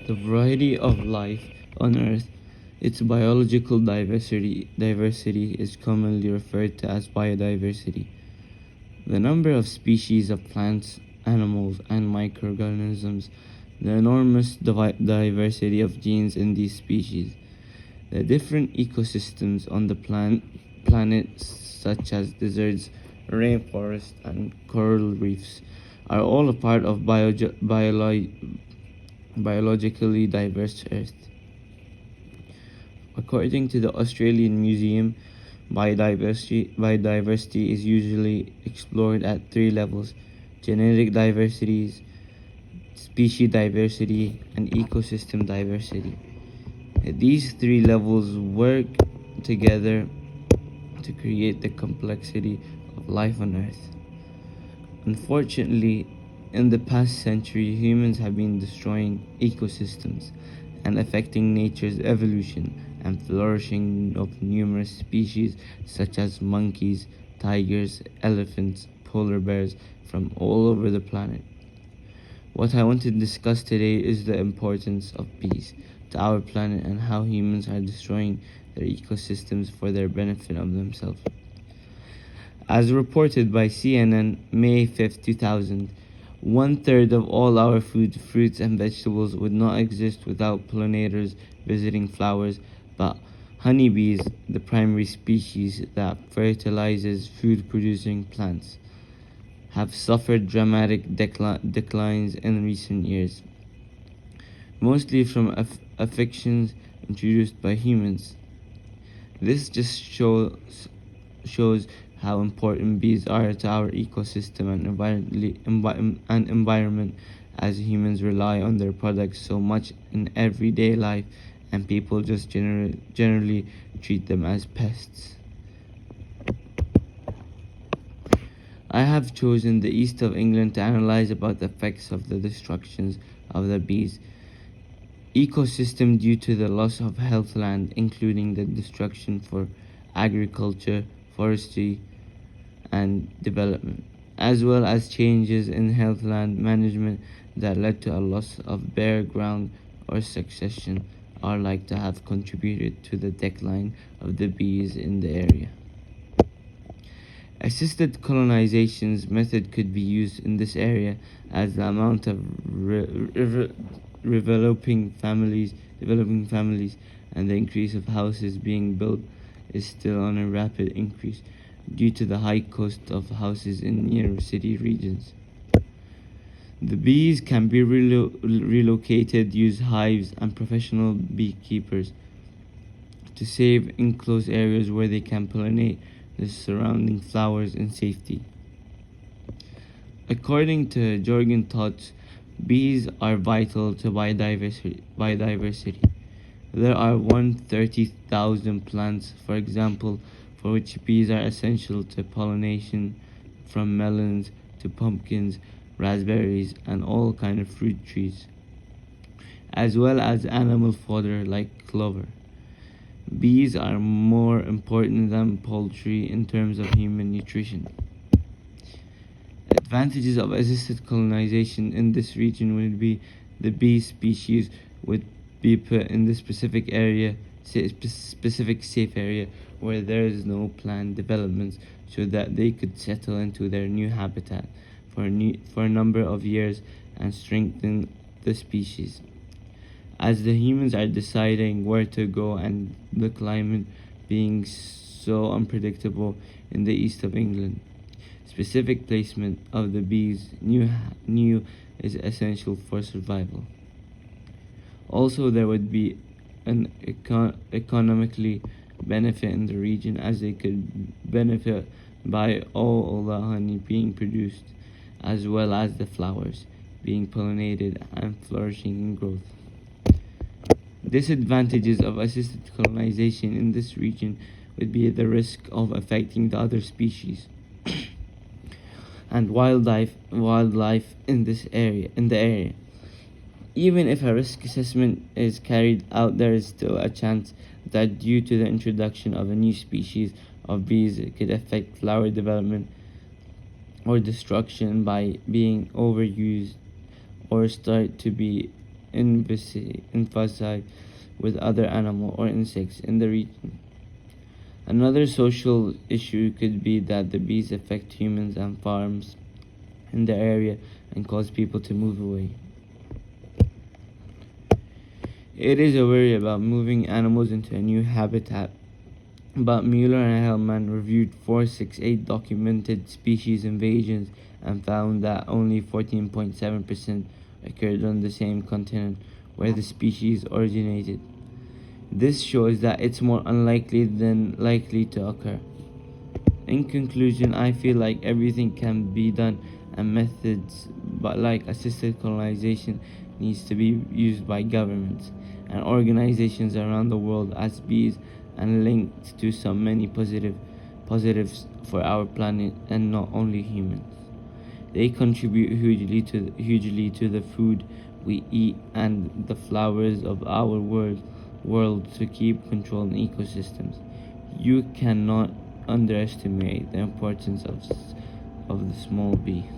The variety of life on Earth, its biological diversity is commonly referred to as biodiversity. The number of species of plants, animals, and microorganisms, the enormous diversity of genes in these species, the different ecosystems on the planet, such as deserts, rainforests, and coral reefs, are all a part of biologically diverse Earth. According to the Australian Museum, biodiversity is usually explored at three levels: genetic diversity, species diversity, and ecosystem diversity. These three levels work together to create the complexity of life on Earth. Unfortunately, in the past century, humans have been destroying ecosystems and affecting nature's evolution and flourishing of numerous species such as monkeys, tigers, elephants, polar bears from all over the planet. What I want to discuss today is the importance of bees to our planet and how humans are destroying their ecosystems for their benefit of themselves. As reported by CNN May 5, 2000, 1/3 of all our food, fruits, and vegetables would not exist without pollinators visiting flowers, but honeybees, the primary species that fertilizes food-producing plants, have suffered dramatic declines in recent years, mostly from affections introduced by humans. This just shows how important bees are to our ecosystem and environment, as humans rely on their products so much in everyday life, and people just generally treat them as pests. I have chosen the east of England to analyze about the effects of the destructions of the bees ecosystem due to the loss of heathland, including the destruction for agriculture, forestry, and development, as well as changes in heathland management that led to a loss of bare ground or succession, are like to have contributed to the decline of the bees in the area. Assisted colonizations method could be used in this area, as the amount of developing families and the increase of houses being built is still on a rapid increase due to the high cost of houses in near city regions. The bees can be relocated, use hives and professional beekeepers to save enclosed areas where they can pollinate the surrounding flowers in safety. According to Jorgen Tots, bees are vital to biodiversity. There are 130,000 plants, for example, for which bees are essential to pollination, from melons to pumpkins, raspberries, and all kinds of fruit trees, as well as animal fodder like clover. Bees are more important than poultry in terms of human nutrition. Advantages of assisted colonization in this region would be the bee species would be put in the specific safe area where there is no planned developments, so that they could settle into their new habitat for a number of years and strengthen the species. As the humans are deciding where to go and the climate being so unpredictable in the east of England, specific placement of the bees new is essential for survival. Also, there would be an economically benefit in the region, as they could benefit by all the honey being produced, as well as the flowers being pollinated and flourishing in growth. Disadvantages of assisted colonization in this region would be the risk of affecting the other species and wildlife in the area. Even if a risk assessment is carried out, there is still a chance that due to the introduction of a new species of bees, it could affect flower development or destruction by being overused or start to be infanticide with other animal or insects in the region. Another social issue could be that the bees affect humans and farms in the area and cause people to move away. It is a worry about moving animals into a new habitat, but Mueller and Hellman reviewed 468 documented species invasions and found that only 14.7% occurred on the same continent where the species originated. This shows that it's more unlikely than likely to occur. In conclusion, I feel like everything can be done and methods but like assisted colonization needs to be used by governments and organizations around the world as bees and linked to so many positives for our planet and not only humans. They contribute hugely to the food we eat and the flowers of our world to keep controlling ecosystems. You cannot underestimate the importance of the small bee.